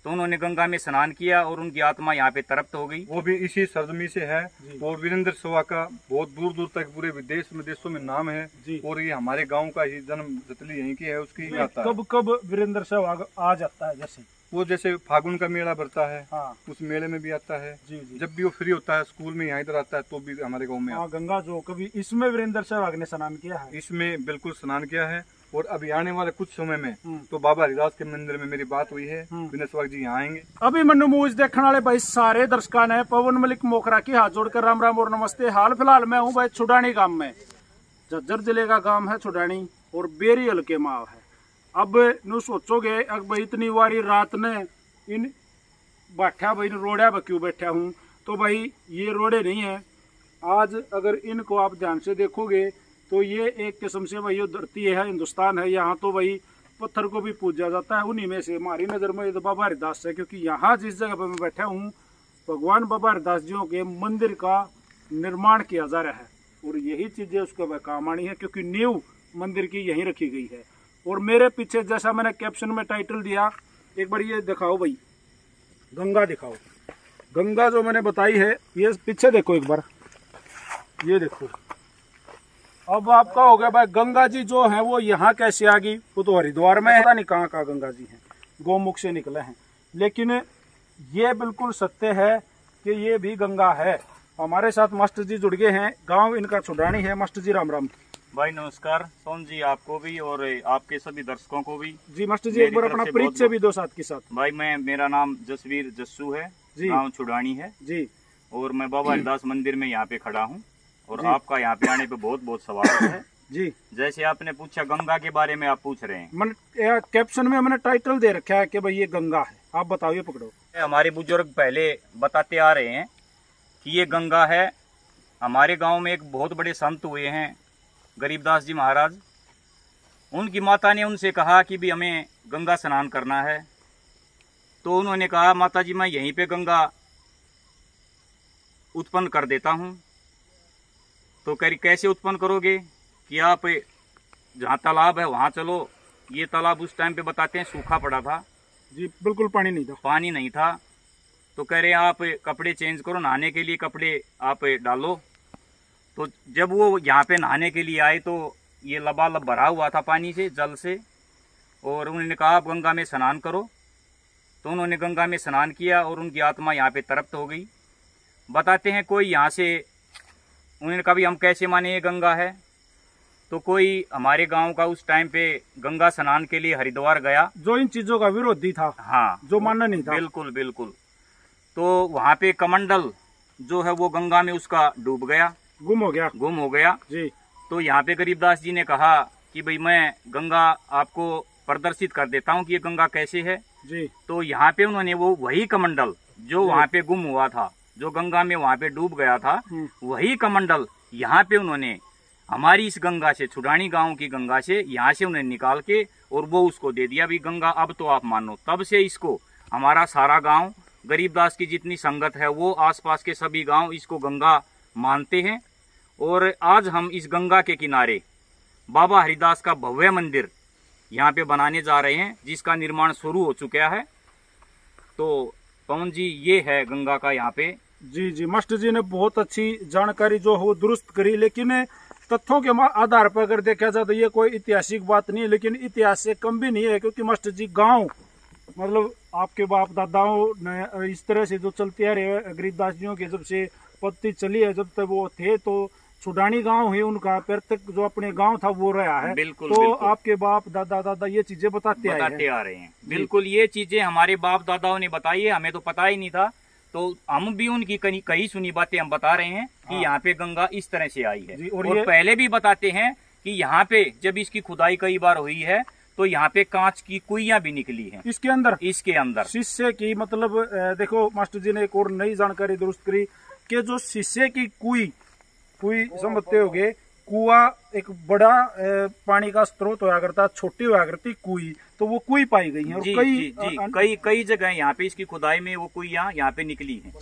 तो उन्होंने गंगा में स्नान किया और उनकी आत्मा यहाँ पे तृप्त हो गई। वो भी इसी सरजमी से है और वीरेंद्र सेहवाग का बहुत दूर दूर तक पूरे विदेश में देशों में नाम है और ये हमारे गांव का ही जन्म जतली यहीं की है, उसकी आता है। कब कब वीरेंद्र सेहवाग आ जाता है? जैसे फागुन का मेला भरता है, हाँ। उस मेले में भी आता है। जी। जब भी वो फ्री होता है स्कूल में यहाँ इधर आता है तो भी हमारे गाँव में गंगा जो कभी इसमें वीरेंद्र सेहवाग ने स्नान किया है? इसमें बिल्कुल स्नान किया है और अभी आने वाले कुछ समय में तो बाबा हरिदास के मंदिर में मेरी बात हुई है, वीरेंद्र सेहवाग जी यहाँ आएंगे। अभी मनु मूवीज देखने वाले भाई सारे दर्शकों ने पवन मलिक मोखरा की हाथ जोड़कर राम राम और नमस्ते। हाल फिलहाल मैं हूँ भाई छुडानी गांव में, झज्जर जिले का गांव है छुडानी और बेरी हल्के माव है। अब नु सोचोगे अब भाई इतनी वारी रात ने इन बैठा भाई रोड़ा पर क्यों बैठा हूँ, तो भाई ये रोड़े नहीं है। आज अगर इनको आप ध्यान से देखोगे तो ये एक किस्म से भाई धरती है, हिंदुस्तान है, यहाँ तो भाई पत्थर को भी पूजा जाता है। उन्हीं में से हमारी नजर में तो बाबा हरिदास है, क्योंकि यहाँ जिस जगह पर मैं बैठा हूँ भगवान बाबा हरिदास जी के मंदिर का निर्माण किया जा रहा है और यही चीजें उसका काम आनी है, क्योंकि नींव मंदिर की यहीं रखी गई है। और मेरे पीछे जैसा मैंने कैप्शन में टाइटल दिया, एक बार ये दिखाओ भाई, गंगा दिखाओ। गंगा जो मैंने बताई है ये पीछे देखो एक बार, ये देखो। अब आपका हो गया भाई गंगा जी जो है वो यहाँ कैसे आ गई? वो तो हरिद्वार में है, पता नहीं कहाँ कहाँ गंगा जी हैं, गौमुख से निकले हैं। लेकिन ये बिल्कुल सत्य है कि ये भी गंगा है। हमारे साथ मास्टर जी जुड़ गए हैं, गांव इनका छुडानी है। मास्टर जी राम राम। भाई नमस्कार सोन जी, आपको भी और आपके सभी दर्शकों को भी। जी मास्टर जी एक बार अपना परिचय भी दो साथ के साथ। भाई मेरा नाम जसवीर जस्सू है, गाँव छुडानी है जी, और मैं बाबा हरिदास मंदिर में यहाँ पे खड़ा हूँ और आपका यहाँ पे आने पे बहुत बहुत स्वागत है जी। जैसे आपने पूछा गंगा के बारे में, आप पूछ रहे हैं, कैप्शन में मैंने टाइटल दे रखा है कि भाई ये गंगा है, आप बताओ, ये पकड़ो। हमारे बुजुर्ग पहले बताते आ रहे हैं कि ये गंगा है। हमारे गांव में एक बहुत बड़े संत हुए हैं गरीबदास जी महाराज, उनकी माता ने उनसे कहा कि भी हमें गंगा स्नान करना है, तो उन्होंने कहा माता जी मैं यहीं पे गंगा उत्पन्न कर देता हूँ। तो कैसे उत्पन्न करोगे कि आप जहाँ तालाब है वहाँ चलो। ये तालाब उस टाइम पे बताते हैं सूखा पड़ा था जी, बिल्कुल पानी नहीं था। तो कह रहे हैं आप कपड़े चेंज करो, नहाने के लिए कपड़े आप डालो। तो जब वो यहाँ पे नहाने के लिए आए तो ये लबालब भरा हुआ था पानी से, जल से, और उन्होंने कहा आप गंगा में स्नान करो। तो उन्होंने गंगा में स्नान किया और उनकी आत्मा यहाँ पे तृप्त हो गई। बताते हैं कोई यहाँ से, उन्होंने कहा भी हम कैसे माने ये गंगा है, तो कोई हमारे गांव का उस टाइम पे गंगा स्नान के लिए हरिद्वार गया, जो इन चीजों का विरोधी था, हाँ, जो मानना नहीं था। बिल्कुल बिल्कुल। तो वहाँ पे कमंडल जो है वो गंगा में उसका डूब गया, गुम हो गया जी। तो यहाँ पे गरीबदास जी ने कहा कि भाई मैं गंगा आपको प्रदर्शित कर देता हूँ कि ये गंगा कैसे है जी। तो यहाँ पे उन्होंने वो वही कमंडल जो वहाँ पे गुम हुआ था, जो गंगा में वहाँ पे डूब गया था, वही कमंडल यहाँ पे उन्होंने हमारी इस गंगा से, छुडानी गांव की गंगा से, यहाँ से उन्हें निकाल के और वो उसको दे दिया भी गंगा अब तो आप मानो। तब से इसको हमारा सारा गांव, गरीबदास की जितनी संगत है वो, आसपास के सभी गांव इसको गंगा मानते हैं। और आज हम इस गंगा के किनारे बाबा हरिदास का भव्य मंदिर यहाँ पे बनाने जा रहे हैं, जिसका निर्माण शुरू हो चुका है। तो पवन जी ये है गंगा का यहाँ पे। जी मास्टर जी ने बहुत अच्छी जानकारी जो है वो दुरुस्त करी, लेकिन तथ्यों के आधार पर अगर देखा जाए तो ये कोई ऐतिहासिक बात नहीं है, लेकिन इतिहास से कम भी नहीं है, क्योंकि मास्टर जी गांव मतलब आपके बाप दादाओं ने इस तरह से जो चलते आ रहे गरीबदास जियों के जब से पत्ती चली है, जब तक वो थे तो छुडानी गांव ही उनका फिर तक जो अपने गांव था वो रहा है। बिल्कुल, तो बिल्कुल। आपके बाप दादा ये चीजें बताते आ रहे हैं। बिल्कुल, ये चीजें हमारे बाप दादाओं ने बताई है, हमें तो पता ही नहीं था। तो हम भी उनकी कई सुनी बातें हम बता रहे हैं कि यहाँ पे गंगा इस तरह से आई है। और पहले भी बताते हैं कि यहाँ पे जब इसकी खुदाई कई बार हुई है तो यहाँ पे कांच की कुइयां भी निकली हैं इसके अंदर शीशे की। मतलब देखो मास्टर जी ने एक और नई जानकारी दुरुस्त करी कि जो शीशे की कुई समझते होगे, कुआ एक बड़ा पानी का स्रोत हुआ करता, छोटी हुआ करती कुई, तो वो कुई पाई गई है। और कई जगह यहाँ पे इसकी खुदाई में वो कुई यहाँ पे निकली है।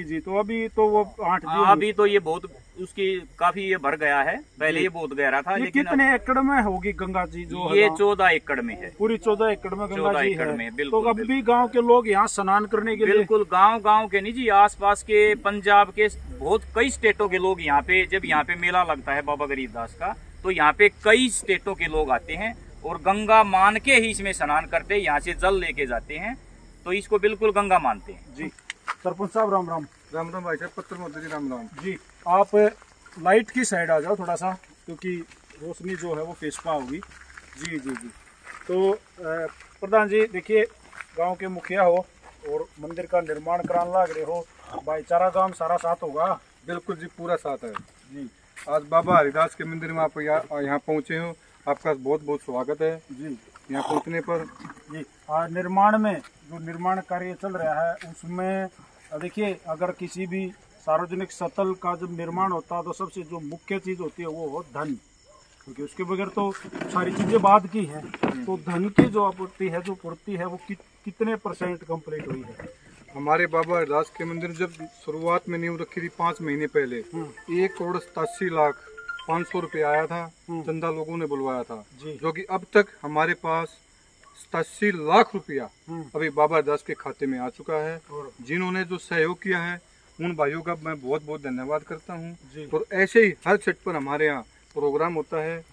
जी। तो अभी तो वो 8 अभी तो ये बहुत उसकी काफी ये भर गया है, पहले ये बहुत गहरा था। लेकिन कितने एकड़ में होगी गंगा जी? जो ये 14 एकड़ में है, पूरी 14 एकड़ में गंगा जी है। बिल्कुल, तो अब भी गाँव के लोग यहाँ स्नान करने के लिए? बिल्कुल, गाँव के नहीं जी, आसपास के पंजाब के बहुत कई स्टेटों के लोग यहाँ पे, जब यहाँ पे मेला लगता है बाबा गरीबदास का, तो यहाँ पे कई स्टेटों के लोग आते हैं और गंगा मान के ही इसमें स्नान करते हैं, यहाँ से जल लेके जाते हैं, तो इसको बिल्कुल गंगा मानते हैं। जी सरपंच साहब राम राम। राम राम भाई साहब, पत्र मोदी जी राम राम जी। आप लाइट की साइड आ जाओ थोड़ा सा, क्योंकि रोशनी जो है वो पेशपा होगी। जी। तो प्रधान जी देखिए, गांव के मुखिया हो और मंदिर का निर्माण कराने लग रहे हो, भाईचारा गांव सारा साथ होगा? बिल्कुल जी, पूरा साथ है जी। आज बाबा हरिदास के मंदिर में आप यहाँ पहुँचे हो, आपका बहुत बहुत स्वागत है जी यहाँ पहुँचने पर। जी निर्माण में जो निर्माण कार्य चल रहा है उसमें देखिए, अगर किसी भी सार्वजनिक स्थल का जब निर्माण होता है तो सबसे जो मुख्य चीज होती है वो हो धन, क्योंकि उसके बगैर तो सारी चीजें बाद की हैं। तो धन की जो आपूर्ति है, जो पूर्ति है, वो कितने % कंप्लीट हुई है? हमारे बाबा हरिदास के मंदिर जब शुरुआत में नींव रखी थी 5 महीने पहले, 1,87,05,000 रुपये आया था, चंदा लोगों ने बुलवाया था, जो कि अब तक हमारे पास 87 लाख रुपया अभी बाबा हरिदास के खाते में आ चुका है। जिन्होंने जो सहयोग किया है उन भाइयों का मैं बहुत बहुत धन्यवाद करता हूँ। और ऐसे ही हर छठ पर हमारे यहाँ प्रोग्राम होता है,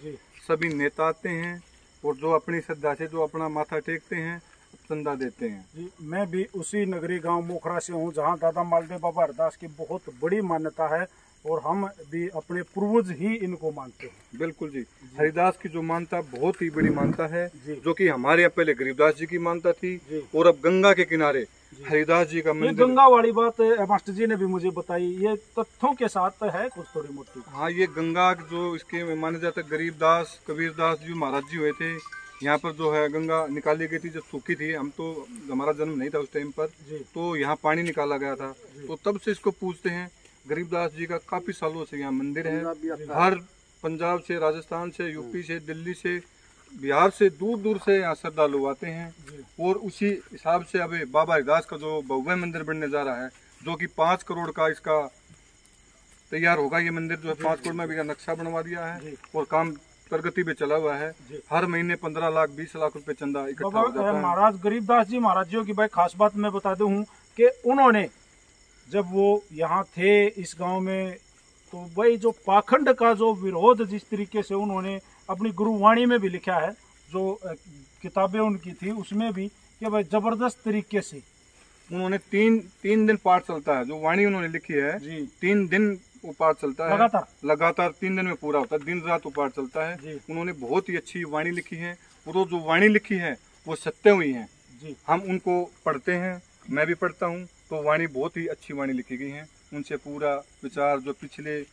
सभी नेता आते हैं और जो अपनी श्रद्धा से जो अपना माथा टेकते हैं, चंदा देते हैं। जी, मैं भी उसी नगरी गांव मोखरा से हूँ जहाँ दादा मालदेव बाबा हरिदास की बहुत बड़ी मान्यता है और हम भी अपने पूर्वज ही इनको मानते हैं। बिल्कुल जी, हरिदास की जो मानता बहुत ही बड़ी मानता है, जो कि हमारे यहाँ पहले गरीबदास जी की मानता थी और अब गंगा के किनारे हरिदास जी का मंदिर। गंगा वाली बात मास्टर जी ने भी मुझे बताई, ये तथ्यों के साथ है कुछ थोड़ी मोटी। हाँ, ये गंगा जो इसके माने जाता है, गरीबदास कबीरदास जी महाराज जी हुए थे यहाँ पर, जो है गंगा निकाली गई थी जब सूखी थी। हम तो, हमारा जन्म नहीं था उस टाइम पर, तो यहाँ पानी निकाला गया था, तो तब से इसको पूछते हैं। गरीबदास जी का काफी सालों से यहाँ मंदिर है। हर पंजाब से, राजस्थान से, यूपी से, दिल्ली से, बिहार से, दूर दूर से यहाँ श्रद्धालु आते हैं। और उसी हिसाब से अभी बाबा हरिदास का जो भव्य मंदिर बनने जा रहा है, जो कि 5 करोड़ का इसका तैयार होगा। ये मंदिर जो है 5 करोड़ में भी नक्शा बनवा दिया है और काम प्रगति पे चला हुआ है। हर महीने 15 लाख 20 लाख रुपए चंदा इकट्ठा हो जाता है। महाराज गरीबदास जी महाराज जी की भाई खास बात मैं बता दूं कि उन्होंने जब वो यहाँ थे इस गांव में, तो भाई जो पाखंड का जो विरोध जिस तरीके से उन्होंने अपनी गुरुवाणी में भी लिखा है, जो किताबें उनकी थी उसमें भी, कि भाई जबरदस्त तरीके से उन्होंने तीन दिन पाठ चलता है। जो वाणी उन्होंने लिखी है 3 दिन वो पाठ चलता है, लगातार 3 दिन में पूरा होता है, दिन रात वो पाठ चलता है। उन्होंने बहुत ही अच्छी वाणी लिखी है और जो वाणी लिखी है वो सत्य हुई है। हम उनको पढ़ते हैं, मैं भी पढ़ता हूँ, तो वाणी बहुत ही अच्छी वाणी लिखी गई है। उनसे पूरा विचार जो पिछले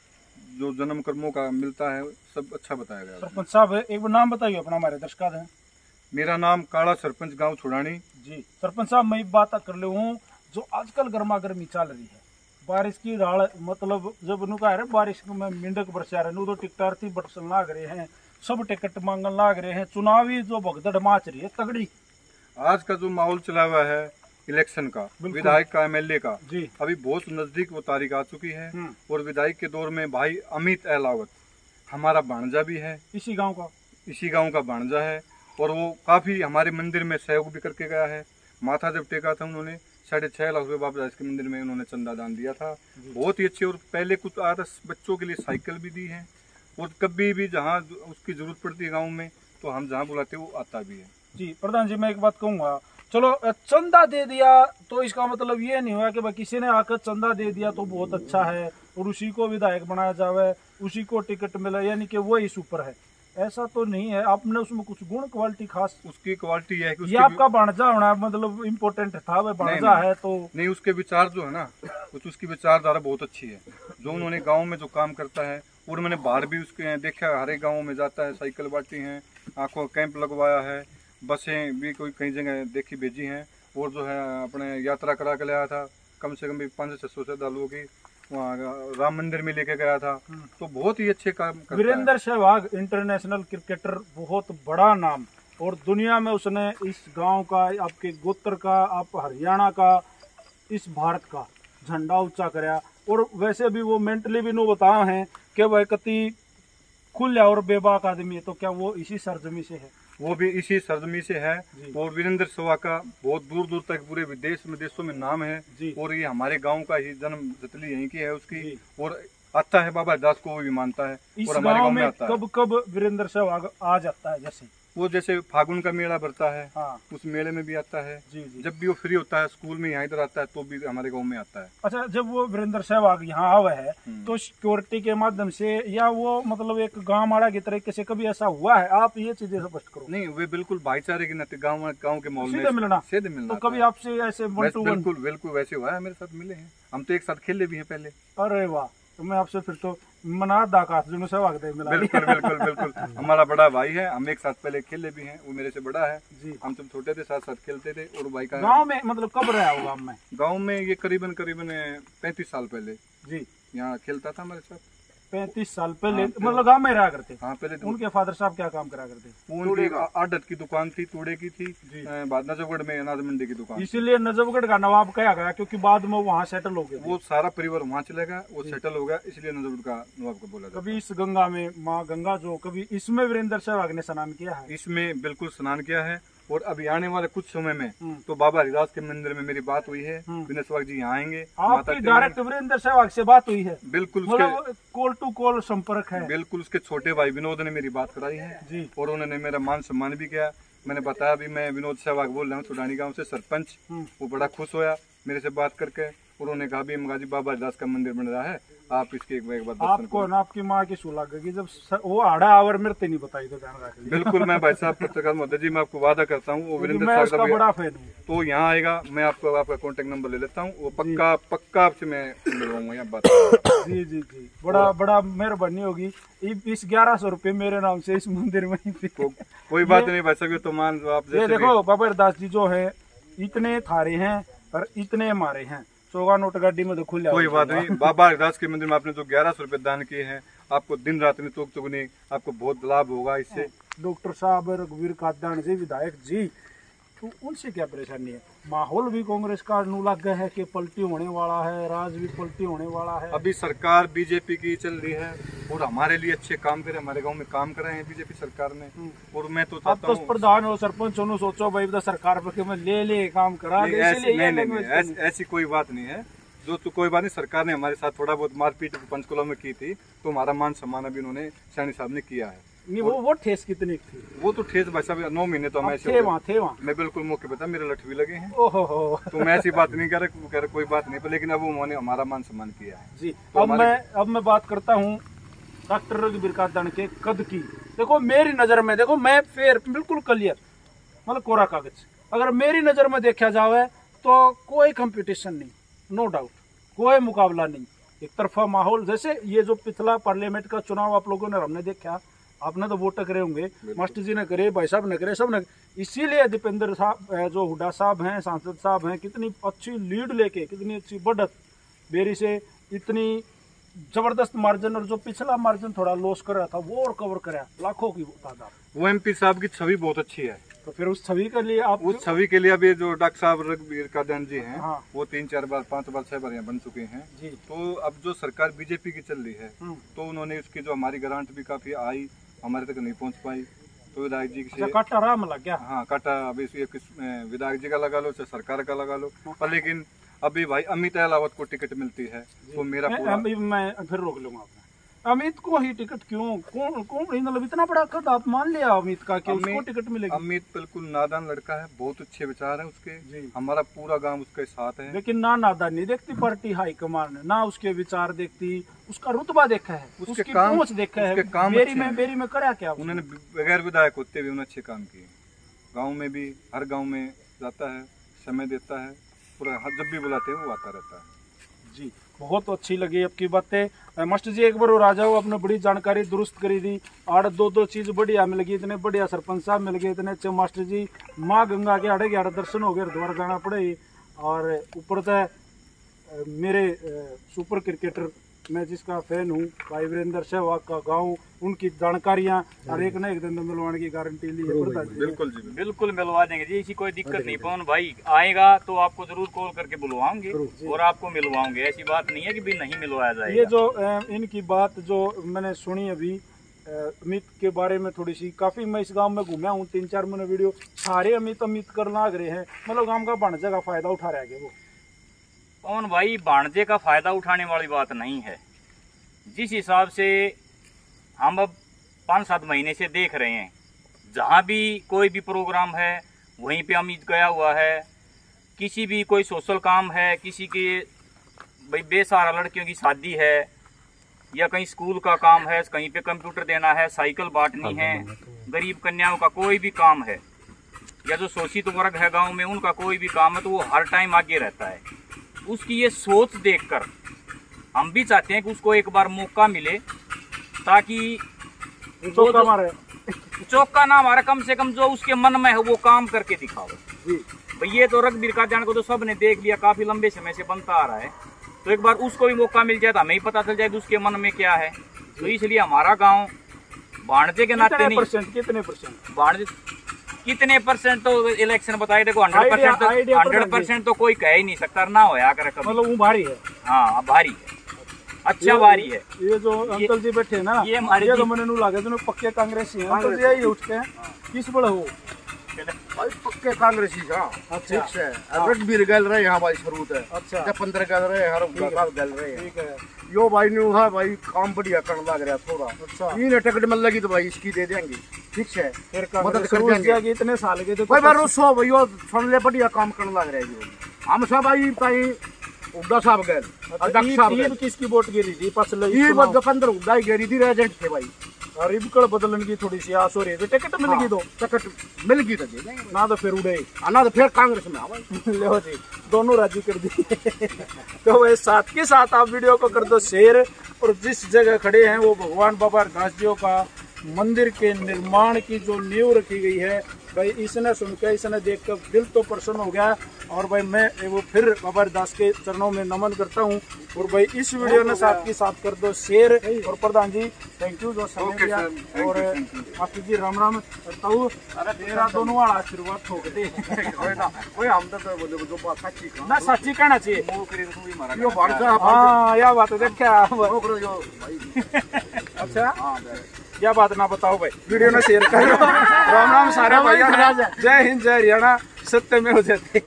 जो जन्म कर्मों का मिलता है सब अच्छा बताया गया। सरपंच साहब एक बार नाम बताइए अपना, हमारे दर्शक हैं। मेरा नाम काला सरपंच गांव छुड़ानी। जी सरपंच साहब, मैं बात कर ले हूँ जो आजकल गर्मा गर्मी चल रही है, बारिश की राल, मतलब जब उनका है बारिश में मिंडक बरसा रहे, तो टिकटार थी बरसन लाग रहे हैं, सब टिकट मांगन लाग रहे हैं, चुनावी जो भगदड़ माच रही है तगड़ी। आज का जो माहौल चला हुआ है इलेक्शन का, विधायक का, MLA का, अभी बहुत नजदीक वो तारीख आ चुकी है। और विधायक के दौर में भाई अमित अहलावत हमारा भांजा भी है, इसी गांव का भांजा है, और वो काफी हमारे मंदिर में सहयोग भी करके गया है। माथा जब टेका था उन्होंने 6.5 लाख रुपए बाबा हरिदास के मंदिर में उन्होंने चंदा दान दिया था, बहुत ही अच्छे। और पहले कुछ आदर्श बच्चों के लिए साइकिल भी दी है, और कभी भी जहाँ उसकी जरूरत पड़ती है गाँव में, तो हम जहाँ बुलाते वो आता भी है। जी प्रधान जी, मैं एक बात कहूँगा, चलो चंदा दे दिया तो इसका मतलब ये नहीं हुआ कि भाई किसी ने आकर चंदा दे दिया तो बहुत अच्छा है और उसी को विधायक बनाया जावे, उसी को टिकट मिले, यानी कि वो ही सुपर है। ऐसा तो नहीं है, आपने उसमें कुछ गुण क्वालिटी खास, उसकी क्वालिटी है कि ये आपका भांजा होना मतलब इम्पोर्टेंट था, वह भांजा है तो नहीं। उसके विचार जो है ना, कुछ उसकी विचारधारा बहुत अच्छी है, जो उन्होंने गाँव में जो काम करता है। और मैंने बाहर भी उसके देखा, हर एक गाँव में जाता है, साइकिल बांटी है, आंखों कैंप लगवाया है, बसें भी कोई कई जगह देखी भेजी हैं, और जो है अपने यात्रा करा के लाया था कम से कम भी 500-600 श्रद्धालुओं की। वहाँ राम मंदिर में लेके गया था। तो बहुत ही अच्छे काम करता है। वीरेंद्र सहवाग इंटरनेशनल क्रिकेटर, बहुत बड़ा नाम, और दुनिया में उसने इस गांव का, आपके गोत्र का, आप हरियाणा का, इस भारत का झंडा ऊंचा कराया। और वैसे भी वो मेंटली भी नो बताया है कि वह कति खुला और बेबाक आदमी है। तो क्या वो इसी सरजमी से है? वो भी इसी सरजमी से है। और वीरेंद्र सहवाग का बहुत दूर दूर तक पूरे विदेशों में नाम है। और ये हमारे गांव का ही जन्म जतली यहीं की है उसकी। और आता है बाबा दास को, वो भी मानता है। इस और हमारे गांव में आता है। कब वीरेंद्र सहवाग आ जाता है? जैसे फागुन का मेला भरता है, हाँ, उस मेले में भी आता है। जी। जब भी वो फ्री होता है स्कूल में यहाँ इधर आता है तो भी हमारे गांव में आता है। अच्छा, जब वो वीरेंद्र सहवाग यहाँ आवा है तो सिक्योरिटी के माध्यम से, या वो मतलब एक गांव माड़ा की तरीके से कभी ऐसा हुआ है? आप ये चीजें स्पष्ट करो। नहीं, वे बिल्कुल भाईचारे के नाते गांव के माहौल में सीधे मिलना। तो कभी आपसे ऐसे वन टू वन? बिल्कुल वैसे हुआ है, मेरे साथ मिले हैं। हम तो एक साथ खेले भी हैं पहले। अरे वाह, तो मैं आपसे फिर तो मना दाकाश जो सहवाग दे मिला। बिल्कुल हमारा बड़ा भाई है। हम एक साथ पहले खेले भी हैं। वो मेरे से बड़ा है जी। हम जब छोटे थे साथ खेलते थे। और भाई का गांव में मतलब कब रहा हो? गांव में ये करीबन 35 साल पहले जी यहाँ खेलता था हमारे साथ। 35 साल पहले मतलब गांव में रहा करते? हाँ, पहले उनके फादर साहब क्या काम करा करते? उनकी आड़त की दुकान थी, तूड़े की थी। बाद नजफगढ़ में अनाज मंडी की दुकान। इसीलिए नजफगढ़ का नवाब कहा गया, क्योंकि बाद में वहाँ सेटल हो गए। वो सारा परिवार वहाँ चला गया, वो सेटल हो गया, इसलिए नजफगढ़ का नवाब को बोला जाता। कभी इस गंगा में, माँ गंगा जो, कभी इसमें वीरेंद्र सहवाग ने स्नान किया है? इसमें बिल्कुल स्नान किया है। और अभी आने वाले कुछ समय में तो बाबा हरिदास के मंदिर में मेरी बात हुई है। वीरेंद्र सहवाग जी यहाँ आएंगे। आपकी डायरेक्ट वीरेंद्र सहवाग से बात हुई है? बिल्कुल, कॉल टू कॉल संपर्क है। बिल्कुल। उसके छोटे भाई विनोद ने मेरी बात कराई है जी। और उन्होंने मेरा मान सम्मान भी किया। मैंने बताया भी मैं विनोद सहवाग बोल रहा हूँ छुड़ानी गाँव से, सरपंच। वो बड़ा खुश होया मेरे से बात करके। उन्होंने कहा भी मगाजी बाबा हरिदास का मंदिर बन रहा है, आप इसके एक बार आपको ना आपकी माँ की सुला गई जब वो आड़ा आवर मृत्यु नहीं बताई तो ध्यान रख लीजिए। बिल्कुल। मैं भाई साहब पत्रकार महोदय जी, मैं आपको वादा करता हूँ वो वीरेंद्र सहवाग का बड़ा फैन हूँ। तो यहाँ आएगा, मैं आपका कॉन्टेक्ट नंबर ले लेता हूँ। वो पक्का आपसे मैं मिलवाऊंगा यहाँ बात। जी। बड़ा मेहरबानी होगी। इस 1100 रुपए मेरे नाम से इस मंदिर में कोई बात नहीं भाई साहब, तो मान आप। ये देखो बाबा हरिदास जी जो है, इतने थारे हैं और इतने मारे हैं, 100 नोट गाड़ी में तो खुले। कोई बात नहीं। बाबा हरिदास के मंदिर में आपने जो 1100 रुपए दान किए हैं, आपको दिन रात में तुक नहीं, आपको बहुत लाभ होगा इससे। डॉक्टर साहब, रघुवीर कादान जी, विधायक जी, तो उनसे क्या परेशानी है? माहौल भी कांग्रेस का नू लग गया है कि पलटी होने वाला है, राज भी पलटी होने वाला है। अभी सरकार बीजेपी की चल रही है और हमारे लिए अच्छे काम करे, हमारे गांव में काम कर रहे हैं बीजेपी सरकार ने। और मैं तो अब तो प्रधान हो, सरपंच हो, सोचो भाई सरकार पर ले काम करा। ऐसी कोई बात नहीं है। जो तो कोई बात नहीं, सरकार ने हमारे साथ थोड़ा बहुत मारपीट पंचकुला में की थी, तो हमारा मान सम्मान अभी उन्होंने सैनी साहब ने किया है। नहीं, वो ठेस कितनी थी? वो तो ठेस भाई साहब 9 महीने तो हम ऐसे थे वहाँ। मैं बिल्कुल मौके बता, मेरे लठ भी लगे हैं। ओहो। तो मैं ऐसी बात नहीं कह रहा, कोई बात नहीं, लेकिन अब उन्होंने हमारा मान सम्मान किया है जी। तो अब मैं बात करता हूँ डॉक्टर रघुवीर कादान के कद की। देखो मेरी नजर में, देखो मैं फेयर बिल्कुल क्लियर, मतलब कोरा कागज, अगर मेरी नजर में देखा जाए तो कोई कंपटीशन नहीं, नो डाउट, कोई मुकाबला नहीं, एक तरफा माहौल। जैसे ये जो पिछला पार्लियामेंट का चुनाव आप लोगों ने, हमने देखा, आपने तो वोट करे होंगे, मास्टर जी ने करे, भाई साहब ने करे, सब ने। इसीलिए दीपेंद्र साहब जो हुड्डा साहब हैं, सांसद साहब हैं, कितनी अच्छी लीड लेके, कितनी अच्छी बढ़त बेरी से, इतनी जबरदस्त मार्जिन, और जो पिछला मार्जिन थोड़ा लॉस कर रहा था वो और कवर कराया, लाखों की तादाद। वो एमपी साहब की छवि बहुत अच्छी है। तो फिर उस छवि के लिए आप, उस छवि के लिए अभी जो डॉक्टर साहब रघुवीर कादान जी हैं, हाँ, वो 3-4 बार 5 बार 6 बार यहाँ बन चुके हैं जी। तो अब जो सरकार बीजेपी की चल रही है, तो उन्होंने उसकी जो हमारी ग्रांट भी काफी आई, हमारे तक नहीं पहुंच पाई, तो विधायक जी से काटा राम लग गया। हाँ, काटा अभी विधायक जी का लगा लो, चाहे सरकार का लगा लो। पर लेकिन अभी भाई अमित अहलावत को टिकट मिलती है, तो मेरा मैं फिर रोक लूंगा आपने। अमित को ही टिकट क्यों? कौन मतलब इतना बड़ा कद आप मान लिया अमित का कि उसको टिकट मिलेगी? अमित बिल्कुल नादान लड़का है, बहुत अच्छे विचार है उसके जी। हमारा पूरा गांव उसके साथ है। लेकिन ना नादान नहीं देखती पार्टी हाईकमान ने, ना उसके विचार देखती, उसका रुतबा देखा है, उसकी पहुंच देखा है। बेरी में करा क्या उन्होंने? बगैर विधायक होते भी उन्होंने अच्छे काम किए। गाँव में भी, हर गाँव में जाता है, समय देता है, पूरा जब भी बुलाते हैं वो आता रहता है जी। बहुत अच्छी लगी आपकी बातें मास्टर जी। एक बार और आ जाओ, आपने बड़ी जानकारी दुरुस्त करी दी, आड़ दो चीज बढ़िया मिल गई, इतने बढ़िया सरपंच साहब मिल गए, इतने अच्छे मास्टर जी। माँ गंगा के आड़े दर्शन हो गए, दोबारा जाना पड़े, और ऊपर तो मेरे सुपर क्रिकेटर मैं जिसका फैन हूँ भाई वीरेंद्र सहवाग का गाँव, उनकी जानकारियाँ और एक ना एक दिन मिलवाने की गारंटी ली है। बिल्कुल जी, बिल्कुल मिलवा देंगे जी, इसी कोई दिक्कत नहीं। पवन भाई आएगा तो आपको जरूर कॉल करके बुलवाएंगे और आपको मिलवाएंगे, ऐसी बात नहीं है कि भी नहीं मिलवाया जाएगा। ये जो इनकी बात जो मैंने सुनी अभी अमित के बारे में थोड़ी सी, काफी मैं इस गांव में घूमया हूँ, 3-4 महीने वीडियो सारे अमित कर लाग रहे हैं, मतलब गांव का भाणजे का फायदा उठा रहे हैं वो। पवन भाई भाणजे का फायदा उठाने वाली बात नहीं है। जिस हिसाब से हम अब 5-7 महीने से देख रहे हैं, जहाँ भी कोई भी प्रोग्राम है वहीं पे अमित गया हुआ है। किसी भी कोई सोशल काम है, किसी के भाई बेसहारा लड़कियों की शादी है या कहीं स्कूल का काम है, कहीं पे कंप्यूटर देना है, साइकिल बांटनी है, गरीब कन्याओं का कोई भी काम है या जो शोषित वर्ग है गांव में उनका कोई भी काम है, तो वो हर टाइम आगे रहता है। उसकी ये सोच देखकर हम भी चाहते हैं कि उसको एक बार मौका मिले ताकि चौका ना मारे, कम से कम जो उसके मन में है वो काम करके दिखाओ। भाई ये तो रघबीर का जान को तो सबने देख लिया, काफी लंबे समय से बनता आ रहा है, तो एक बार उसको भी मौका मिल जाए तो हमें ही पता चल जाए कि उसके मन में क्या है। तो इसलिए हमारा गांव भाणजे के नाते नहीं, कितने परसेंट तो इलेक्शन बताए, देखो 100% तो कोई कह ही नहीं सकता, ना होया करे कभी, मतलब वो भारी है। हाँ भारी है, अच्छा भारी है। ये जो अंकल जी बैठे ना, ये तो मैंने लगे जो पक्के कांग्रेसी हैं, अंकल जी यही उठते हैं किस बड़े हो भाई पक्के कांग्रेसी का। अच्छा ठीक है, रघबीर गल रहे यहाँ भाई शरूत है। अच्छा 15 गल रहे हर गल रहे हैं। ठीक है, यो भाई न्यू है भाई, काम बढ़िया करने लग रहा थोड़ा। अच्छा तीन टिकट मिल लगी तो भाई इसकी दे देंगे। ठीक है, फिर मदद कर देंगे। इतने साल के भाई बार सो भाई सुन ले, बढ़िया काम करने लग रहे हैं हम सब। भाई भाई उड्डा साहब गए, अध्यक्ष साहब गए। किसकी वोट गिरी थी? ये बात दुकानदार उड्डा ही गिरी थी, रेजेंट थे भाई। और इबकड़ बदलन की थोड़ी सी आस हो रही है, तो टिकट मिल गई, दो टिकट मिल गई तो दे देंगे, ना तो फिर उड़े, ना तो फिर कांग्रेस में आओ। लो जी, दोनों राजी कर दिए। तो वह साथ के साथ आप वीडियो को कर दो शेयर, और जिस जगह खड़े हैं वो भगवान बाबा दास जी का मंदिर के निर्माण की जो नींव रखी गई है, भाई इसने सुनकर, इसने देखकर दिल तो प्रसन्न हो गया। और भाई मैं वो फिर बाबा दास के चरणों में नमन करता हूँ। और भाई इस वीडियो ने साथ के साथ कर दो शेयर। और प्रधान जी थैंक यू जो समय दिया, और आपकी जी राम राम करता हूँ। तेरा दोनों वाला आशीर्वाद ठोक दे ना, सच्ची कहना चाहिए। हाँ यह बात देखा। अच्छा क्या बात ना बताओ भाई, वीडियो ने शेयर करो। राम राम सारे भाई, जय हिंद जय हरियाणा, सत्य में हो जाते।